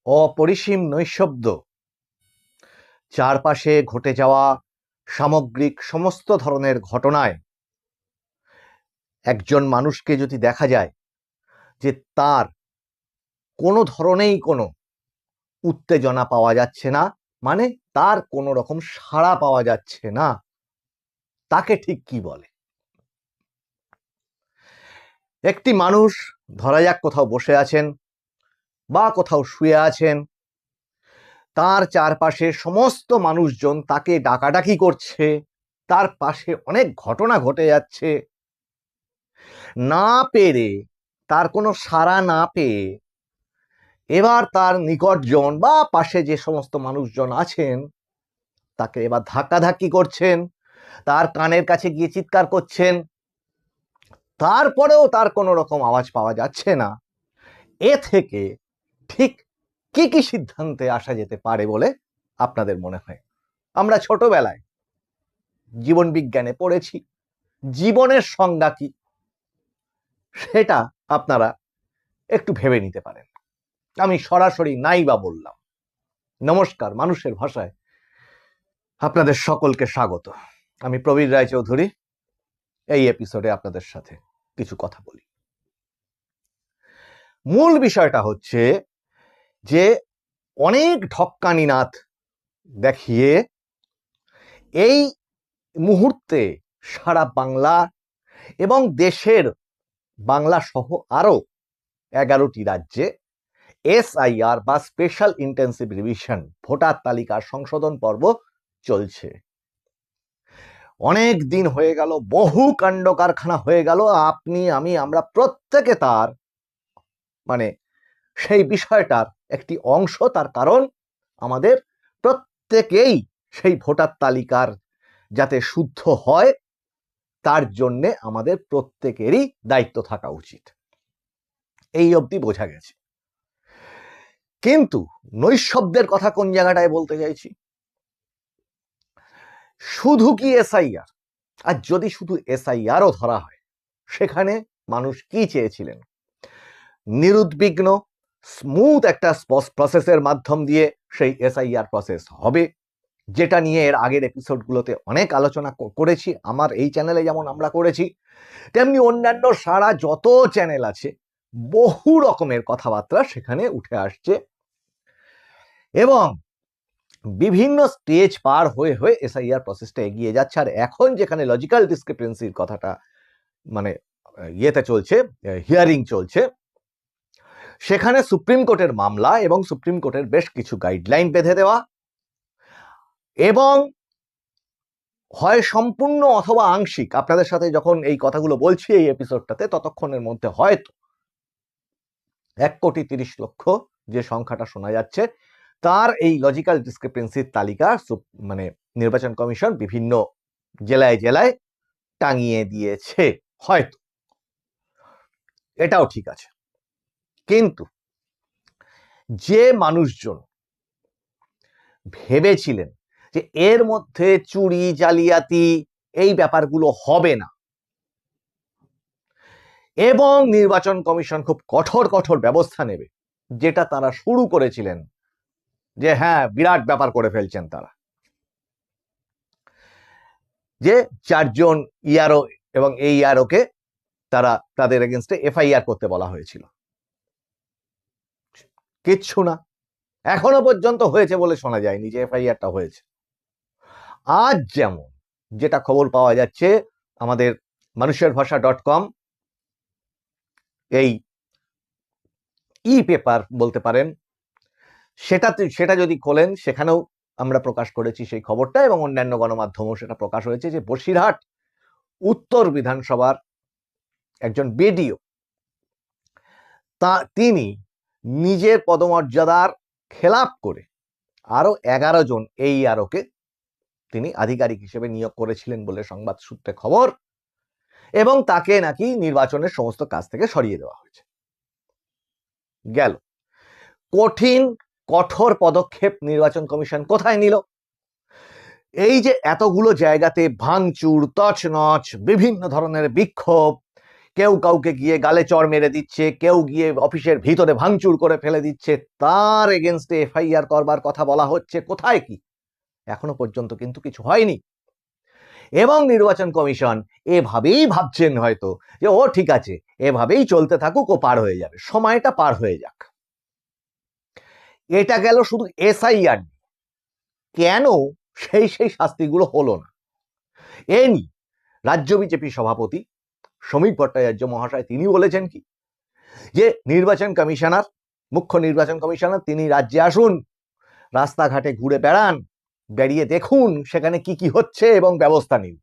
অপরিসীম নৈঃশব্দ, চারপাশে ঘটে যাওয়া সামগ্রিক সমস্ত ধরনের ঘটনায় একজন মানুষকে যদি দেখা যায় যে তার কোনো ধরনেই কোনো উত্তেজনা পাওয়া যাচ্ছে না, মানে তার কোনো রকম সাড়া পাওয়া যাচ্ছে না, তাকে ঠিক কি বলে? একটি মানুষ ধরা যাক কোথাও বসে আছেন বা কোথাও শুয়ে আছেন, তার চারপাশে সমস্ত মানুষজন তাকে ডাকাডাকি করছে, তার পাশে অনেক ঘটনা ঘটে যাচ্ছে, না পেরে, তার কোনো সাড়া না পেয়ে এবার তার নিকটজন বা পাশে যে সমস্ত মানুষজন আছেন তাকে এবার ধাক্কাধাক্কি করছেন, তার কানের কাছে গিয়ে চিৎকার করছেন, তারপরেও তার কোনো রকম আওয়াজ পাওয়া যাচ্ছে না। এ থেকে ঠিক কি কি সিদ্ধান্তে আসা যেতে পারে বলে আপনাদের মনে হয়? আমরা ছোটবেলায় জীবন বিজ্ঞানে পড়েছি জীবনের সংজ্ঞা কি, সেটা আপনারা একটু ভেবে নিতে পারেন। আমি সরাসরি নাই বা বললাম। নমস্কার, মানুষের ভাষায় আপনাদের সকলকে স্বাগত। আমি প্রবীর রায়চৌধুরী। এই এপিসোডে আপনাদের সাথে কিছু কথা বলি। মূল বিষয়টা হচ্ছে যে অনেক ঢক্কানি নাথ দেখিয়ে এই মুহূর্তে সারা বাংলা এবং দেশের বাংলা সহ আরো 11টি রাজ্যে এসআইআর বা স্পেশাল ইন্টেন্সিভ রিভিশন ভোটার তালিকার সংশোধন পর্ব চলছে। অনেক দিন হয়ে গেল, বহু কাণ্ড কারখানা হয়ে গেল, আপনি আমি আমরা প্রত্যেকে তার মানে সেই বিষয়টার একটি অংশ। তার কারণ আমাদের প্রত্যেকেই সেই ভোটার তালিকার যাতে শুদ্ধ হয় তার জন্যে আমাদের প্রত্যেকেরই দায়িত্ব থাকা উচিত। এই অবধি বোঝা গেছে। কিন্তু নৈঃশব্দের কথা কোন জায়গাটায় বলতে চাইছি, শুধু কি এসআইআর? আর যদি শুধু এসআইআরও ধরা হয়, সেখানে মানুষ কি চেয়েছিলেন? নিরুদ্বিগ্ন স্মুথ একটা প্রসেসের মাধ্যম দিয়ে সেই এসআইআর প্রসেস হবে, যেটা নিয়ে এর আগের এপিসোডগুলোতে অনেক আলোচনা করেছি। আমার এই চ্যানেলে যেমন আমরা করেছি, তেমনি অন্যান্য সারা যত চ্যানেল আছে বহু রকমের কথাবার্তা সেখানে উঠে আসছে এবং বিভিন্ন স্টেজ পার হয়ে হয়ে এসআইআর প্রসেসটা এগিয়ে যাচ্ছে। আর এখন যেখানে লজিক্যাল ডিসক্রিপেন্সির কথাটা মানে ইয়েতে চলছে, হিয়ারিং চলছে, সেখানে সুপ্রিম কোর্টের মামলা এবং সুপ্রিম কোর্টের বেশ কিছু গাইডলাইন বেঁধে দেওয়া এবং হয় সম্পূর্ণ অথবা আংশিক, আপনাদের সাথে যখন এই কথাগুলো বলছি এই এপিসোডটাতে, ততক্ষণের মধ্যে হয়তো 1,30,00,000 যে সংখ্যাটা শোনা যাচ্ছে তার এই লজিক্যাল ডিসক্রিপেন্সির তালিকা মানে নির্বাচন কমিশন বিভিন্ন জেলায় জেলায় টাঙিয়ে দিয়েছে, হয়তো এটাও ঠিক আছে। কিন্তু যে মানুষজন ভেবেছিলেন যে এর মধ্যে চুরি জালিয়াতি এই ব্যাপারগুলো হবে না এবং নির্বাচন কমিশন খুব কঠোর কঠোর ব্যবস্থা নেবে, যেটা তারা শুরু করেছিলেন, যে হ্যাঁ বিরাট ব্যাপার করে ফেলছেন তারা, যে 4 জন ইআরও এবং এই ইআরওকে তারা তাদের এগেনস্টে এফআইআর করতে বলা হয়েছিল। কিচ্ছু না, এখনো পর্যন্ত হয়েছে বলে শোনা যায়নি যে এফআইআরটা হয়েছে। আজ যেমন যেটা খবর পাওয়া যাচ্ছে আমাদের মানুষেরভাষা.com এই ই পেপার বলতে পারেন, সেটা যদি খোলেন সেখানেও আমরা প্রকাশ করেছি সেই খবরটা এবং অন্যান্য গণমাধ্যমেও সেটা প্রকাশ হয়েছে যে বসিরহাট উত্তর বিধানসভার একজন বিডিও তিনি নিজের পদমর্যাদার খেলাপ করে আরো 11 জন এই আরোকে তিনি আধিকারিক হিসেবে নিয়োগ করেছিলেন বলে সংবাদ সূত্রে খবর, এবং তাকে নাকি নির্বাচনের সমস্ত কাজ থেকে সরিয়ে দেওয়া হয়েছে। গেল কঠিন কঠোর পদক্ষেপ নির্বাচন কমিশন কোথায় নিল? এই যে এতগুলো জায়গাতে ভাঙচুর, তছনছ, বিভিন্ন ধরনের বিক্ষোভ, কেউ কাউকে গিয়ে গালে চড় মেরে দিচ্ছে, কেউ গিয়ে অফিসের ভিতরে ভাঙচুর করে ফেলে দিচ্ছে, তার এগেনস্টে এফআইআর করবার কথা বলা হচ্ছে। কোথায় কি? এখনো পর্যন্ত কিন্তু কিছু হয়নি। এবং নির্বাচন কমিশন এভাবেই ভাবছেন হয়তো যে ও ঠিক আছে, এভাবেই চলতে থাকুক, ও পার হয়ে যাবে, সময়টা পার হয়ে যাক। এটা গেল শুধু এসআইআর। কেন সেই শাস্তিগুলো হলো না, এ নিয়ে রাজ্য বিজেপি সভাপতি সমীপ ভট্টাচার্য মহাশয় তিনি বলেছেন কি, যে নির্বাচন কমিশনার, মুখ্য নির্বাচন কমিশনার তিনি রাজ্যে আসুন, রাস্তাঘাটে ঘুরে বেড়ান, বেরিয়ে দেখুন সেখানে কি কি হচ্ছে এবং ব্যবস্থা নিন।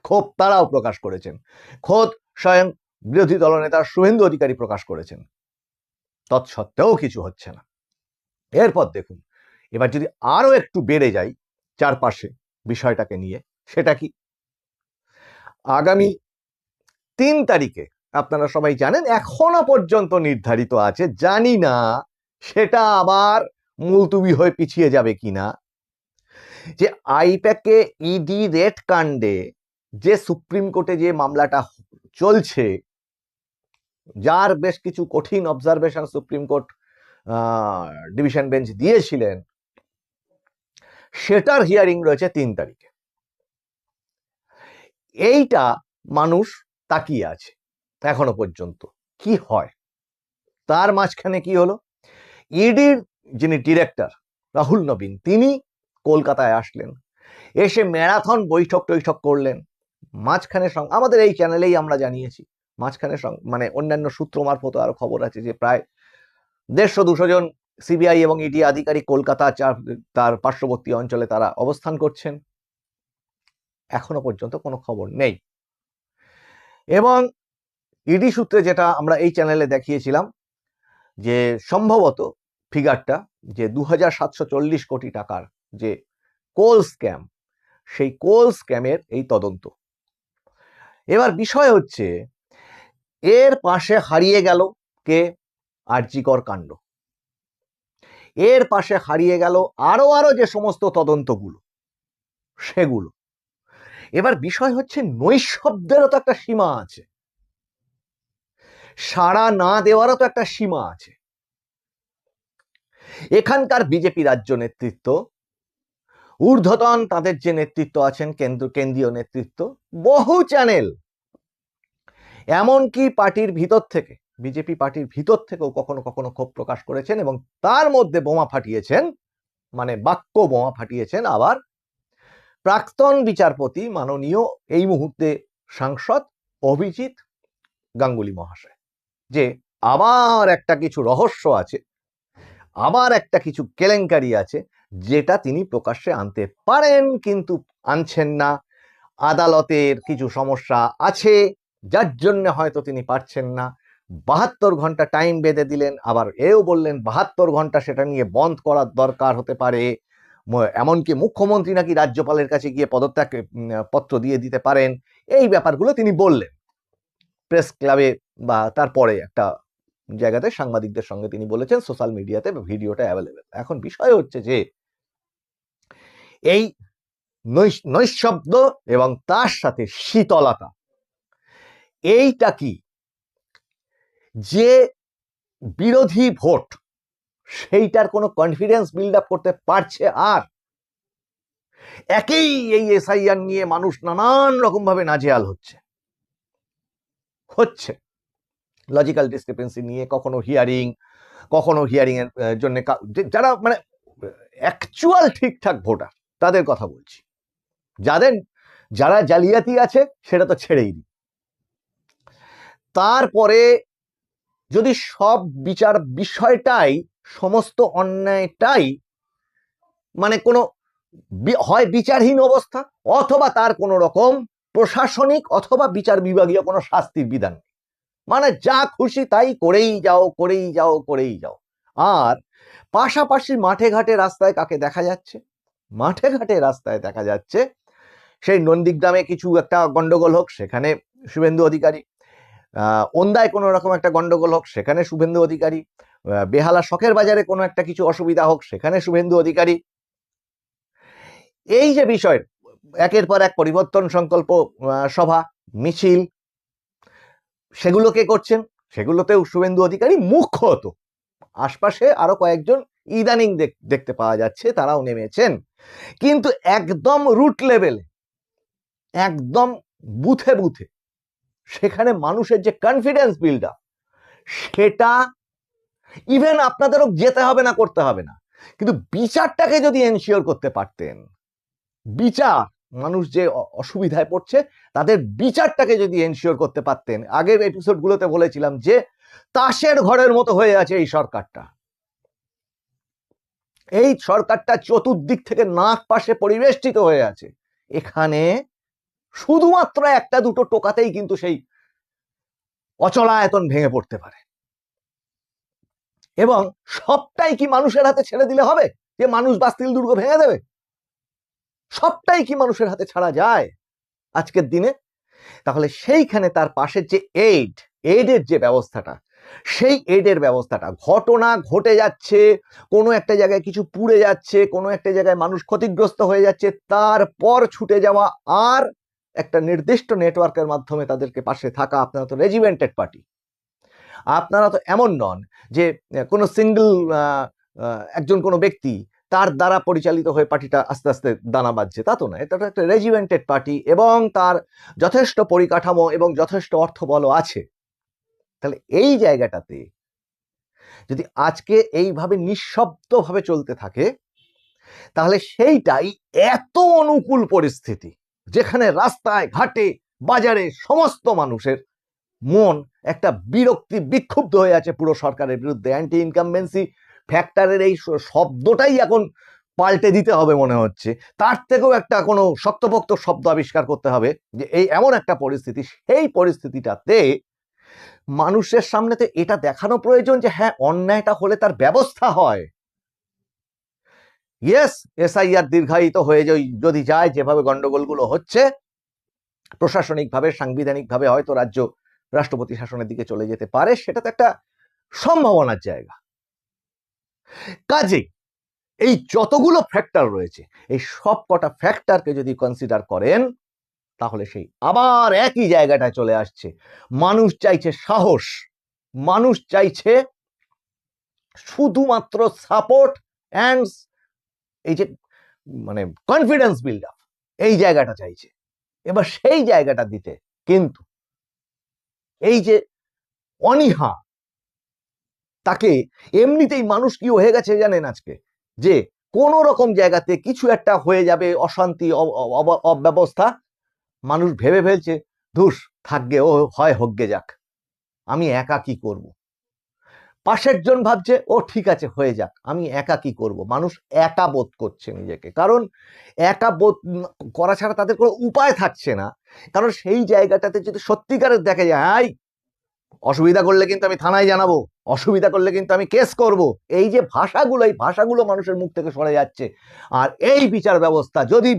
ক্ষোভ তারাও প্রকাশ করেছেন, খোদ স্বয়ং বিরোধী দলনেতা শুভেন্দু অধিকারী প্রকাশ করেছেন। তৎসত্ত্বেও কিছু হচ্ছে না। এরপর দেখুন, এবার যদি আরো একটু বেড়ে যাই চারপাশে বিষয়টাকে নিয়ে, সেটা কি, আগামী 3 তারিখে আপনারা সবাই জানেন, এখনো পর্যন্ত নির্ধারিত আছে, জানি না সেটা আবার মুলতুবি হয়ে পিছিয়ে যাবে কিনা, যে আইপ্যাকে ইডি রেড কাণ্ডে যে সুপ্রিম কোর্টে যে মামলাটা চলছে, যার বেশ কিছু কঠিন observation supreme court division bench দিয়েছিলেন, সেটার হিয়ারিং রয়েছে 3 তারিখে। এইটা মানুষ তাকিয়ে আছে এখনো পর্যন্ত কি হয়। তার মাঝখানে কি হলো, ইডির যিনি ডিরেক্টর রাহুল নবীন তিনি কলকাতায় আসলেন, এসে ম্যারাথন বৈঠক টৈঠক করলেন। মাঝখানে আমাদের এই চ্যানেলেই আমরা জানিয়েছি, মাঝখানে মানে অন্যান্য সূত্র মারফত আরো খবর আছে যে প্রায় 150-200 জন সিবিআই এবং ইডি আধিকারিক কলকাতা তার পার্শ্ববর্তী অঞ্চলে তারা অবস্থান করছেন। এখনো পর্যন্ত কোনো খবর নেই। এবং ইডি সূত্রে যেটা আমরা এই চ্যানেলে দেখিয়েছিলাম, যে সম্ভবত ফিগারটা যে 2740 কোটি টাকার যে কোল স্ক্যাম, সেই কোল স্ক্যামের এই তদন্ত। এবার বিষয় হচ্ছে, এর পাশে হারিয়ে গেল কে, আরজি কর কাণ্ড, এর পাশে হারিয়ে গেল আরো যে সমস্ত তদন্তগুলো সেগুলো। এবার বিষয় হচ্ছে, নৈশব্দেরও তো একটা সীমা আছে, সাড়া না দেওয়ারও তো একটা সীমা আছে। এখানকার বিজেপি রাজ্য নেতৃত্ব, ঊর্ধ্বতন তাদের যে নেতৃত্ব আছেন, কেন্দ্রীয় নেতৃত্ব, বহু চ্যানেল, এমনকি পার্টির ভিতর থেকে, বিজেপি পার্টির ভিতর থেকেও কখনো কখনো ক্ষোভ প্রকাশ করেছেন, এবং তার মধ্যে বোমা ফাটিয়েছেন, মানে বাক্য বোমা ফাটিয়েছেন আবার প্রাক্তন বিচারপতি মাননীয় এই মুহূর্তে সাংসদ অভিজিৎ গাঙ্গুলি মহাশয়, যে আবার একটা কিছু রহস্য আছে, আবার একটা কিছু কেলেঙ্কারি আছে, যেটা তিনি প্রকাশ্যে আনতে পারেন কিন্তু আনছেন না। আদালতের কিছু সমস্যা আছে যার জন্য হয়তো তিনি পারছেন না। 72 ঘন্টা টাইম বেঁধে দিলেন, আবার এও বললেন 72 ঘন্টা সেটা নিয়ে বন্ধ করার দরকার হতে পারে। এমনকি মুখ্যমন্ত্রী নাকি রাজ্যপালের কাছে গিয়ে পদত্যাগ পত্র দিয়ে দিতে পারেন। এই ব্যাপারগুলো তিনি বললেন প্রেস ক্লাবে বা তারপরে একটা জায়গাতে সাংবাদিকদের সঙ্গে তিনি বলেছেন, সোশ্যাল মিডিয়াতে ভিডিওটা অ্যাভেলেবেল। এখন বিষয় হচ্ছে যে এই নৈশব্দ এবং তার সাথে শীতলতা, এইটা কি, যে বিরোধী ভোট সেইটার কোনো কনফিডেন্স বিল্ড আপ করতে পারছে, আর এই এসআইআর নিয়ে মানুষ নানান রকম ভাবে নাজেহাল হচ্ছে লজিক্যাল ডিসক্রিপেন্সি নিয়ে, কখনো হিয়ারিং এর জন্য, যারা মানে অ্যাকচুয়াল ঠিকঠাক ভোটার তাদের কথা বলছি, যারা জালিয়াতি আছে সেটা তো ছেড়েই দিই। তারপরে যদি সব বিষয়টাই, সমস্ত অন্যায়টাই মানে কোনো হয় বিচারহীন অবস্থা, অথবা তার কোনো রকম প্রশাসনিক অথবা বিচার বিভাগীয় কোনো শাস্তির বিধান, মানে যা খুশি তাই করেই যাও। আর পাশাপাশি মাঠে ঘাটে রাস্তায় কাকে দেখা যাচ্ছে, মাঠে ঘাটে রাস্তায় দেখা যাচ্ছে সেই নন্দীগ্রামে কিছু একটা গন্ডগোল হোক, সেখানে শুভেন্দু অধিকারী, ওন্দায় কোনো রকম একটা গন্ডগোল হোক, সেখানে শুভেন্দু অধিকারী, বেহালা শখের বাজারে কোনো একটা কিছু অসুবিধা হোক, সেখানে শুভেন্দু অধিকারী। এই যে বিষয়, একের পর এক পরিবর্তন সংকল্প সভা, মিছিল, সেগুলো কে করছেন? সেগুলোতেও শুভেন্দু অধিকারী মুখ্যত, আশপাশে আরো কয়েকজন ইদানিং দেখতে পাওয়া যাচ্ছে, তারাও নেমেছেন। কিন্তু একদম রুট লেভেলে, একদম বুথে বুথে, সেখানে মানুষের যে কনফিডেন্স বিল্ড আপ, সেটা ইভেন আপনাদেরও যেতে হবে না, করতে হবে না, কিন্তু বিচারটাকে যদি এনশিওর করতে পারতেন, বিচার, মানুষ যে অসুবিধায় পড়ছে তাদের বিচারটাকে যদি এনশিওর করতে পারতেন। আগের এপিসোডগুলোতে বলেছিলাম যে তাসের ঘরের মতো হয়ে আছে এই সরকারটা। এই সরকারটা চতুর্দিক থেকে নাক পাশে পরিবেষ্টিত হয়ে আছে। এখানে শুধুমাত্র একটা দুটো টোকাতেই কিন্তু সেই অচলায়তন ভেঙে পড়তে পারে। এবং সবটাই কি মানুষের হাতে ছেড়ে দিলে হবে যে মানুষ বাস্তিল দুর্গ ভেঙে দেবে? সবটাই কি মানুষের হাতে ছাড়া যায় আজকের দিনে? তাহলে সেইখানে তার পাশের যে এইডের যে ব্যবস্থাটা, সেই এইডের ব্যবস্থাটা, ঘটনা ঘটে যাচ্ছে, কোনো একটা জায়গায় কিছু পুড়ে যাচ্ছে, কোনো একটা জায়গায় মানুষ ক্ষতিগ্রস্ত হয়ে যাচ্ছে, তারপর ছুটে যাওয়া আর একটা নির্দিষ্ট নেটওয়ার্কের মাধ্যমে তাদেরকে পাশে থাকা। আপনারা তো রেজিমেন্টেড পার্টি, আপনারা তো এমন নন যে কোনো সিঙ্গল একজন কোনো ব্যক্তি তার দ্বারা পরিচালিত হয়ে পার্টিটা আস্তে আস্তে দানা বাঁধছে, তা তো না। এটা একটা রেজিমেন্টেড পার্টি এবং তার যথেষ্ট পরিকাঠামো এবং যথেষ্ট অর্থবল আছে। তাহলে এই জায়গাটাতে যদি আজকে এইভাবে নিঃশব্দভাবে চলতে থাকে, তাহলে সেইটাই এত অনুকূল পরিস্থিতি, যেখানে রাস্তায় ঘাটে বাজারে সমস্ত মানুষের মন একটা বিরক্তি, বিক্ষুব্ধ হয়ে আছে পুরো সরকারের বিরুদ্ধে। অ্যান্টি ইনকামবেন্সি ফ্যাক্টরের এই শব্দটাই এখন পাল্টে দিতে হবে মনে হচ্ছে। তার থেকেও একটা কোনো শক্তপোক্ত শব্দ আবিষ্কার করতে হবে যে এই এমন একটা পরিস্থিতি, সেই পরিস্থিতিটাতে মানুষের সামনেতে এটা দেখানো প্রয়োজন যে হ্যাঁ, অন্যায়টা হলে তার ব্যবস্থা হয়। ইয়েস, এসআইআর দীর্ঘায়িত হয়ে যদি যায়, যেভাবে গন্ডগোলগুলো হচ্ছে, প্রশাসনিকভাবে সাংবিধানিকভাবে হয়তো রাজ্য রাষ্ট্রপতি শাসনের দিকে চলে যেতে পারে, সেটা তো একটা সম্ভাবনার জায়গা। কাজেই এই যতগুলো ফ্যাক্টর রয়েছে, এই সব কটা ফ্যাক্টরকে যদি কনসিডার করেন, তাহলে সেই আবার একই জায়গাটায় চলে আসছে। মানুষ চাইছে সাহস, মানুষ চাইছে শুধুমাত্র সাপোর্ট অ্যান্ড এই যে মানে কনফিডেন্স বিল্ড আপ, এই জায়গাটা চাইছে। এবার সেই জায়গাটা দিতে কিন্তু এই যে অনীহা, তাকে এমনিতেই মানুষ কি হয়ে গেছে জানেন আজকে, যে কোন রকম জায়গাতে কিছু একটা হয়ে যাবে, অশান্তি, অব্যবস্থা, মানুষ ভেবে ফেলছে ধুস থাকবে, ও হয় হোকগে যাক, আমি একা কি করব। পাশের জন ভাবছে ও ঠিক আছে হয়ে যাক, আমি একা কি করব। মানুষ একা বোধ করছে নিজেকে, কারণ একা বোধ করা ছাড়া তাদের কোনো উপায় থাকছে না। কারণ সেই জায়গাটাতে যদি সত্যিকারের দেখা যায়, অসুবিধা করলে কিন্তু আমি থানায় জানাবো, অসুবিধা করলে কিন্তু আমি কেস করব, এই যে ভাষাগুলো, এই ভাষাগুলো মানুষের মুখ থেকে সরে যাচ্ছে। আর এই বিচার ব্যবস্থা যদি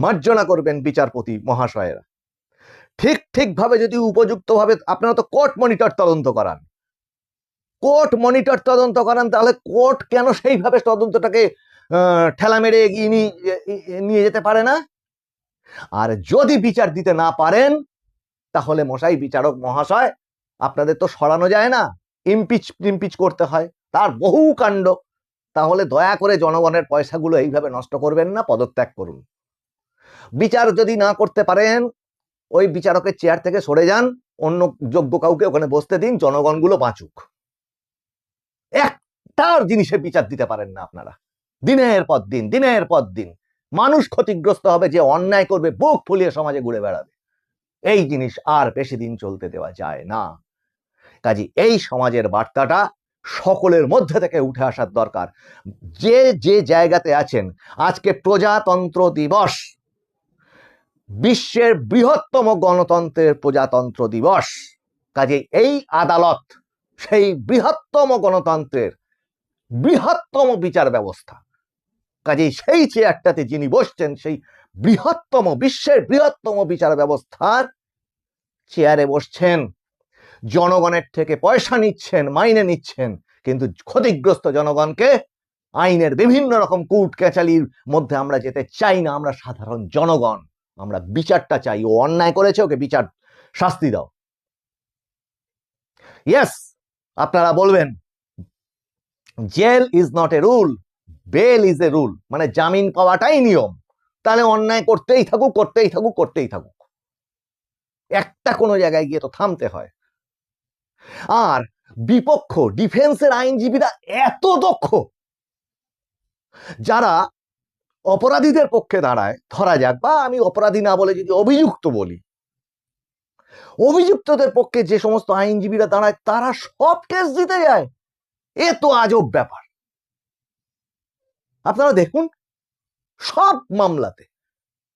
মার্জনা করবেন বিচারপতি মহাশয়েরা, ঠিকভাবে যদি উপযুক্তভাবে, আপনারা তো কোর্ট মনিটর তদন্ত করান, তাহলে কোর্ট কেন সেইভাবে তদন্তটাকে ঠেলা মেরে এগিয়ে নিয়ে যেতে পারে না? আর যদি বিচার দিতে না পারেন, তাহলে মশাই বিচারক মহাশয়, আপনাদের তো সরানো যায় না, ইমপিচ করতে হয়, তার বহু কাণ্ড। তাহলে দয়া করে জনগণের পয়সাগুলো এইভাবে নষ্ট করবেন না, পদত্যাগ করুন। বিচার যদি না করতে পারেন, ওই বিচারকের চেয়ার থেকে সরে যান, অন্য যোগ্য কাউকে ওখানে বসতে দিন, জনগণগুলো বাঁচুক। একটার জিনিসের বিচার দিতে পারেন না আপনারা, দিনের পর দিন মানুষ ক্ষতিগ্রস্ত হবে, যে অন্যায় করবে বুক ফুলিয়ে সমাজে ঘুরে বেড়াবে। এই জিনিস আর বেশি দিন চলতে দেওয়া যায় না। কাজে এই সমাজের বার্তাটা সকলের মধ্যে থেকে উঠে আসার দরকার। যে জায়গাতে আছেন, আজকে প্রজাতন্ত্র দিবস, বিশ্বের বৃহত্তম গণতন্ত্রের প্রজাতন্ত্র দিবস। কাজে এই আদালত সেই বৃহত্তম গণতন্ত্রের বৃহত্তম বিচার ব্যবস্থা। কাজেই সেই চেয়ারটাতে যিনি বসছেন, সেই বৃহত্তম, বিশ্বের বৃহত্তম বিচার ব্যবস্থার চেয়ারে বসছেন, জনগণের থেকে পয়সা নিচ্ছেন, মাইনে নিচ্ছেন, কিন্তু ক্ষতিগ্রস্ত জনগণকে আইনের বিভিন্ন রকম কুট কেচালির মধ্যে আমরা যেতে চাই না। আমরা সাধারণ জনগণ, আমরা বিচারটা চাই। ও অন্যায় করেছে, ওকে বিচার, শাস্তি দাও। ইয়েস, আপনারা বলবেন jail is not a rule, bail is a rule, মানে জামিন পাওয়াটাই নিয়ম। তাহলে অন্যায় করতেই থাকুক, করতেই থাকুক, করতেই থাকুক, একটা কোনো জায়গায় গিয়ে তো থামতে হয়। আর বিপক্ষ ডিফেন্সের আইনজীবীরা এত দক্ষ, যারা অপরাধীদের পক্ষে দাঁড়ায়, ধরা যাক, বা আমি অপরাধী না বলে যদি অভিযুক্ত বলি, অভিযুক্তদের পক্ষে যে সমস্ত আইনজীবীরা দাঁড়ায় তারা সব কেস জিতে যায়। এ তো আজব ব্যাপার। আপনারা দেখুন, সব মামলাতে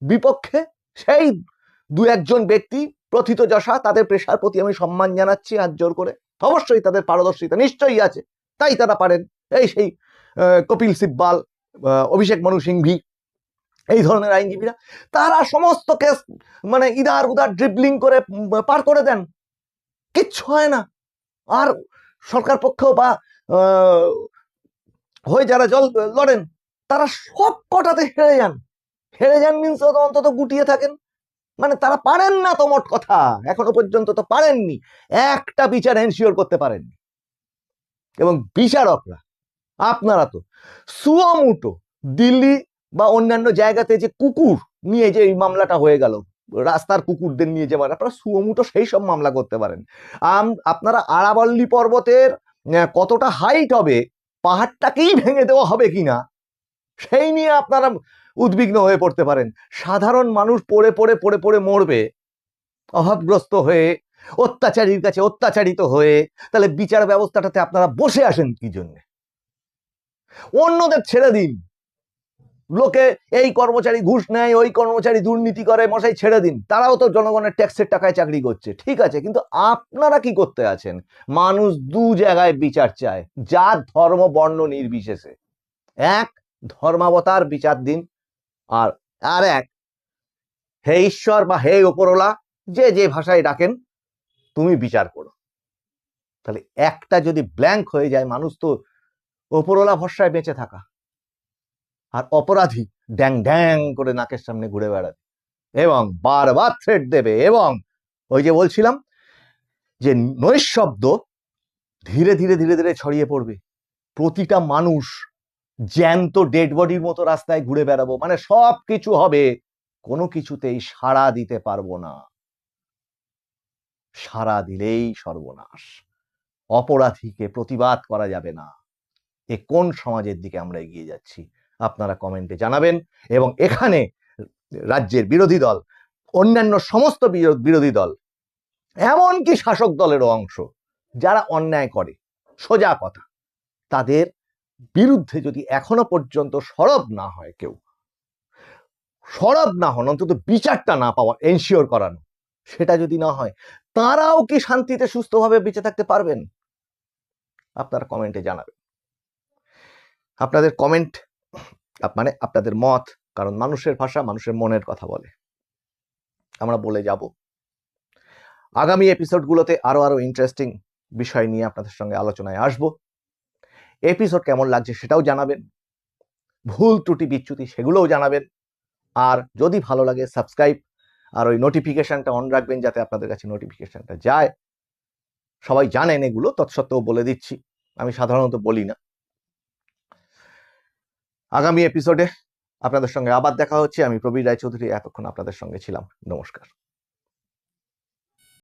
বিপক্ষে সেই দু একজন ব্যক্তি প্রথিতযশা, তাদের পেশার প্রতি আমি সম্মান জানাচ্ছি হাত জোর করে, অবশ্যই তাদের পারদর্শিতা নিশ্চয়ই আছে, তাই তারা পারেন। এই সেই কপিল সিব্বাল, অভিষেক মনু সিংভি, এই ধরনের আইনজীবীরা, তারা সমস্ত কেস মানে ইদার উদার ড্রিবলিং করে পার করে দেন, কিচ্ছু হয় না। আর সরকার পক্ষেও বা হয়ে যারা জল লড়েন, তারা সব কটাতে হেরে যান। হেরে যান মিনস অন্তত গুটিয়ে থাকেন, মানে তারা পারেন না তো, মোট কথা এখনো পর্যন্ত তো পারেননি, একটা বিচার এনশিওর করতে পারেননি। এবং বিচারকরা, আপনারা তো সুয়মুটো দিল্লি বা অন্যান্য জায়গাতে যে কুকুর নিয়ে যে এই মামলাটা হয়ে গেল, রাস্তার কুকুরদের নিয়ে যে আপনারা সুয়মুটো সেই সব মামলা করতে পারেন। আপনারা আরাবল্লী পর্বতের কতটা হাইট হবে, পাহাড়টাকেই ভেঙে দেওয়া হবে কিনা সেই নিয়ে আপনারা উদ্বিগ্ন হয়ে পড়তে পারেন। সাধারণ মানুষ পড়ে পড়ে পড়ে পড়ে মরবে অভাবগ্রস্ত হয়ে, অত্যাচারীর কাছে অত্যাচারিত হয়ে। তাহলে বিচার ব্যবস্থাটাতে আপনারা বসে আসেন কি জন্য? অন্যদের ছেড়ে দিন। লোকে এই কর্মচারী ঘুষ নেয়, ওই কর্মচারী দুর্নীতি করে, মশাই ছেড়ে দিন, তারাও তো জনগণের ট্যাক্সের টাকায় চাকরি করছে, ঠিক আছে, কিন্তু আপনারা কি করতে আছেন? মানুষ দু জায়গায় বিচার চায়, জাত ধর্ম বর্ণ নির্বিশেষে। এক, ধর্মাবতার বিচার দিন, আর এক, হে ঈশ্বর বা হে উপরওয়ালা, যে যে ভাষায় ডাকেন, তুমি বিচার করো। তাহলে একটা যদি ব্ল্যাঙ্ক হয়ে যায়, মানুষ তো উপরওয়ালা ভরসায় বেঁচে থাকা, আর অপরাধী ড্যাং ড্যাং করে নাকের সামনে ঘুরে বেড়াবে এবং বারবার থ্রেট দেবে। এবং ওই যে বলছিলাম যে নৈশব্দ ধীরে ধীরে ধীরে ধীরে ছড়িয়ে পড়বে, প্রতিটা মানুষ জ্যান্ত ডেড বডির মতো রাস্তায় ঘুরে বেড়াবো, মানে সব কিছু হবে, কোনো কিছুতেই সাড়া দিতে পারবো না। সাড়া দিলেই সর্বনাশ, অপরাধীকে প্রতিবাদ করা যাবে না। এ কোন সমাজের দিকে আমরা এগিয়ে যাচ্ছি? আপনারা কমেন্টে জানাবেন। এবং এখানে রাজ্যের বিরোধী দল, অন্যান্য সমস্ত বিরোধী দল, এমনকি শাসক দলেরও অংশ, যারা অন্যায় করে, সোজা কথা, তাদের বিরুদ্ধে যদি এখনো পর্যন্ত সরব না হয়, কেউ সরব না হন, অন্তত বিচারটা না পাওয়া এনশিওর করানো, সেটা যদি না হয়, তারাও কি শান্তিতে সুস্থভাবে বেঁচে থাকতে পারবেন? আপনারা কমেন্টে জানাবেন। আপনাদের কমেন্ট মানে আপনাদের মত, কারণ মানুষের ভাষা মানুষের মনের কথা বলে, আমরা বলে যাব। আগামী এপিসোডগুলোতে আরো আরো ইন্টারেস্টিং বিষয় নিয়ে আপনাদের সঙ্গে আলোচনায় আসব। এপিসোড কেমন লাগছে সেটাও জানাবেন, ভুল ত্রুটি বিচ্যুতি সেগুলোও জানাবেন। আর যদি ভালো লাগে সাবস্ক্রাইব আর ওই নোটিফিকেশনটা অন রাখবেন, যাতে আপনাদের কাছে নোটিফিকেশনটা যায়। সবাই জানেন এগুলো, তৎসত্ত্বেও বলে দিচ্ছি, আমি সাধারণত বলি না। আগামী এপিসোডে আপনাদের সঙ্গে আবার দেখা হচ্ছে। আমি প্রবীর রায়চৌধুরী, এতক্ষণ আপনাদের সঙ্গে ছিলাম। নমস্কার।